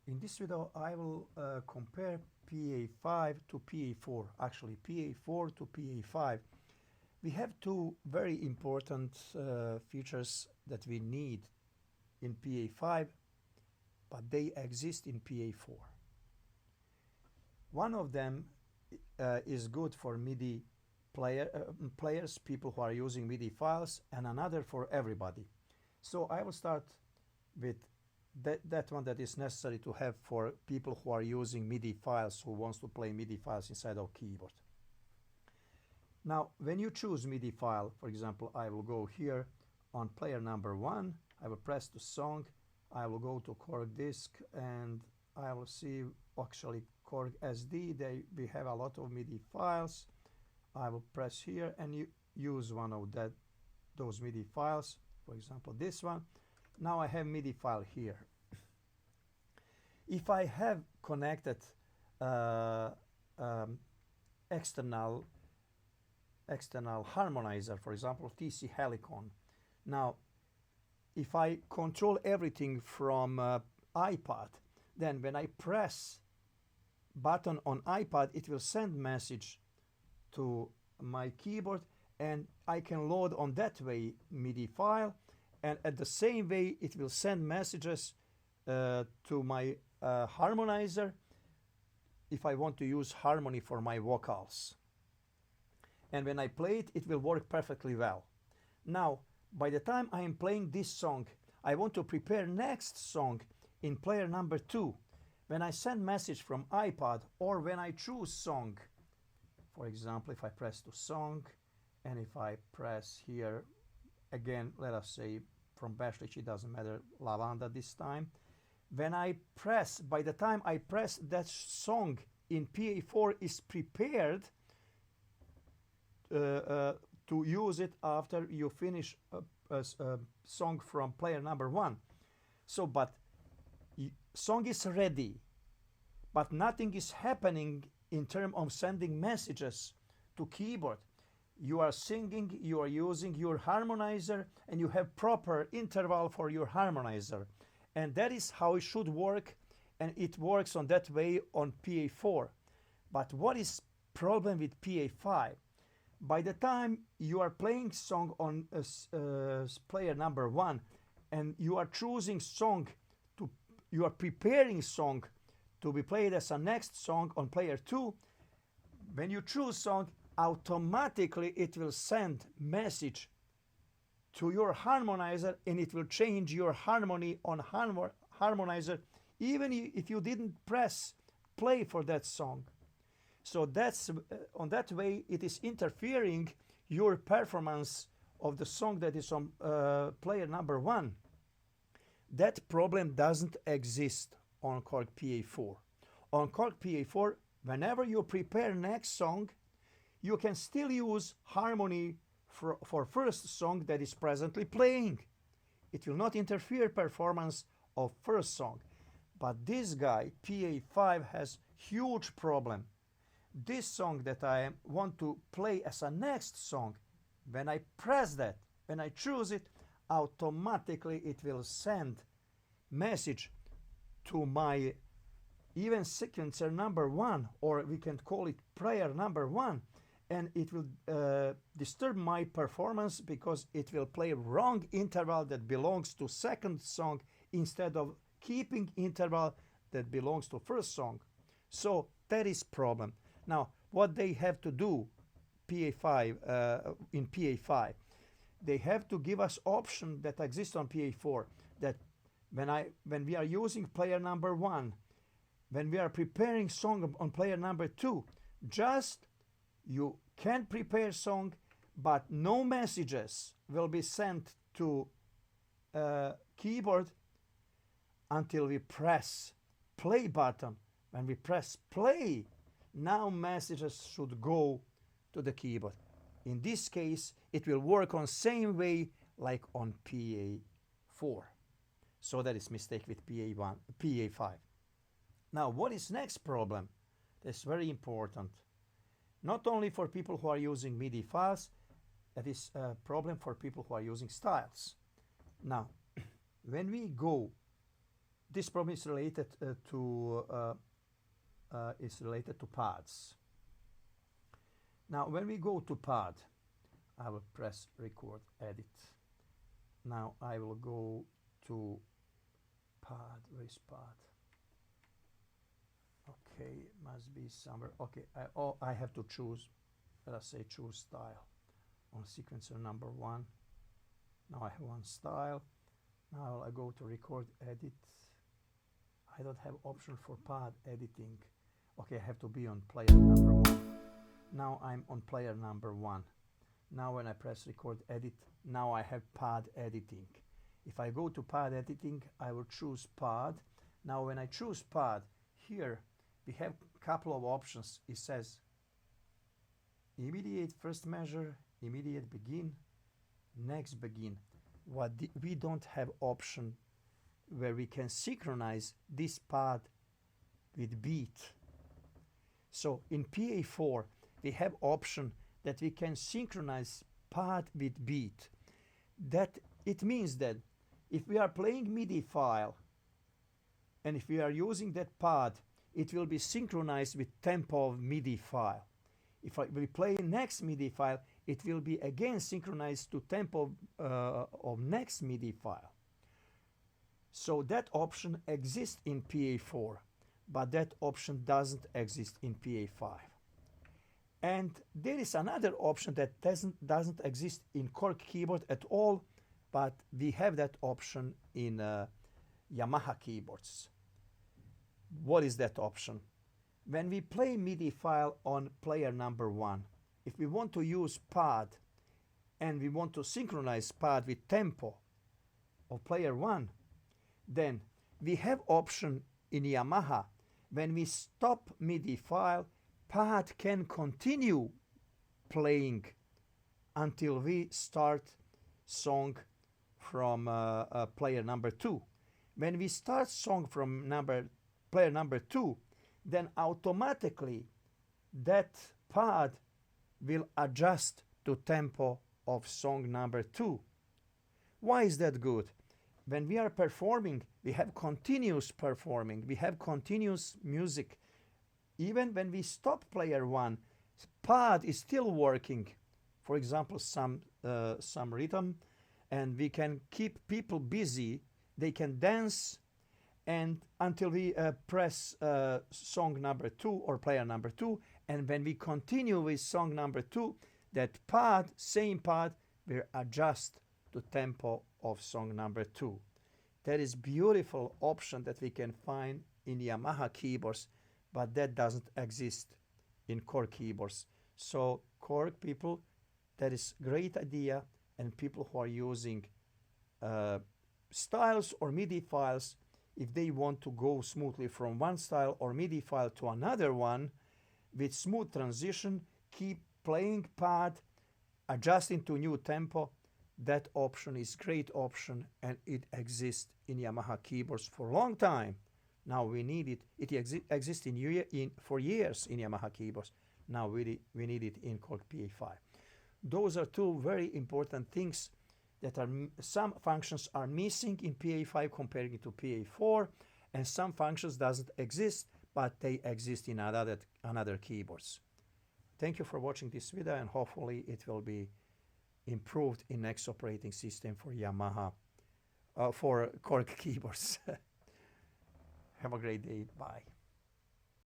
In this video, I will compare PA5 to PA4, actually PA4 to PA5. We have two very important features that we need in PA5, but they exist in PA4. One of them is good for MIDI players, people who are using MIDI files, and another for everybody. So I will start with that one that is necessary to have for people who are using MIDI files, who wants to play MIDI files inside of keyboard. Now, when you choose MIDI file, for example, I will go here on player number 1, I will press the song, I will go to Korg disk, and I will see actually Korg SD. We have a lot of MIDI files. I will press here and use one of those MIDI files, for example this one. Now I have MIDI file here. If I have connected external harmonizer, for example TC Helicon. Now if I control everything from iPad, then when I press button on iPad, it will send message to my keyboard, and I can load on that way MIDI file, and at the same way it will send messages to my harmonizer if I want to use harmony for my vocals. And when I play it, it will work perfectly well. Now, by the time I am playing this song, I want to prepare next song in player number 2. When I send message from iPad, or when I choose song, for example, if I press to song, and if I press here, again, let us say from Bashlich, it doesn't matter, Lavanda this time. When I press, by the time I press, that song in PA4 is prepared to use it after you finish a song from player number 1. So, but song is ready, but nothing is happening in terms of sending messages to keyboard. You are singing, you are using your harmonizer, and you have proper interval for your harmonizer. And that is how it should work, and it works on that way on PA4. But what is problem with PA5? By the time you are playing song on player number 1, and you are choosing song, you are preparing song to be played as a next song on player 2, when you choose song, automatically it will send message to your harmonizer, and it will change your harmony on harmonizer even if you didn't press play for that song. So that's on that way it is interfering your performance of the song that is on player number 1. That problem doesn't exist on Korg PA4. On Korg PA4, whenever you prepare next song, you can still use harmony for first song that is presently playing. It will not interfere performance of first song. But this guy, PA5, has huge problem. This song that I want to play as a next song, when I press that, when I choose it, automatically it will send message to my even sequencer number 1, or we can call it player number 1, and it will disturb my performance because it will play wrong interval that belongs to second song instead of keeping interval that belongs to first song. So that is problem. Now, what they have to do, PA5 in PA5, they have to give us option that exists on PA4, that when we are using player number 1, when we are preparing song on player number 2, just you can prepare song, but no messages will be sent to keyboard until we press play button. When we press play, now messages should go to the keyboard. In this case, it will work on same way like on PA4. So that is mistake with PA5. Now, what is next problem? That's very important. Not only for people who are using MIDI files, that is a problem for people who are using styles. Now, when we go this problem is related to pads. Now, when we go to pad, I will press record, edit. Now I will go to pad. Where is pad? Okay, must be somewhere. Okay, I have to choose. Let us say choose style on sequencer number 1. Now I have one style. Now I go to record, edit. I don't have option for pad editing. Okay, I have to be on player number 1. Now I'm on player number 1. Now when I press record, edit, now I have pad editing. If I go to pad editing, I will choose pad. Now when I choose pad, here we have a couple of options. It says immediate first measure, immediate begin, next begin. We don't have option where we can synchronize this pad with beat. So in PA4 we have option that we can synchronize pad with beat. That it means that if we are playing MIDI file and if we are using that pad, it will be synchronized with tempo of MIDI file. If we play next MIDI file, it will be again synchronized to tempo of next MIDI file. So that option exists in PA4, but that option doesn't exist in PA5. And there is another option that doesn't exist in Korg keyboard at all, but we have that option in Yamaha keyboards. What is that option? When we play MIDI file on player number 1, if we want to use pad and we want to synchronize pad with tempo of player 1, then we have option in Yamaha. When we stop MIDI file, pad can continue playing until we start song from player number 2. When we start song from player number 2, then automatically that pad will adjust to tempo of song number 2. Why is that good? When we are performing, we have continuous performing, we have continuous music. Even when we stop player 1, pad is still working. For example, some rhythm, and we can keep people busy. They can dance, and until we press song number 2 or player number 2, and when we continue with song number 2, that pad, same pad, will adjust to tempo of song number 2. That is beautiful option that we can find in Yamaha keyboards, but that doesn't exist in Korg keyboards. So Korg people, that is great idea, and people who are using styles or MIDI files, if they want to go smoothly from one style or MIDI file to another one with smooth transition, keep playing pad, adjusting to new tempo, that option is great option, and it exists in Yamaha keyboards for a long time. Now we need it. It exists for years in Yamaha keyboards. Now we need it in Korg PA5. Those are two very important things that are, some functions are missing in PA5 comparing to PA4, and some functions doesn't exist, but they exist in another keyboards. Thank you for watching this video, and hopefully it will be improved in next operating system for Yamaha, for Korg keyboards. Have a great day. Bye.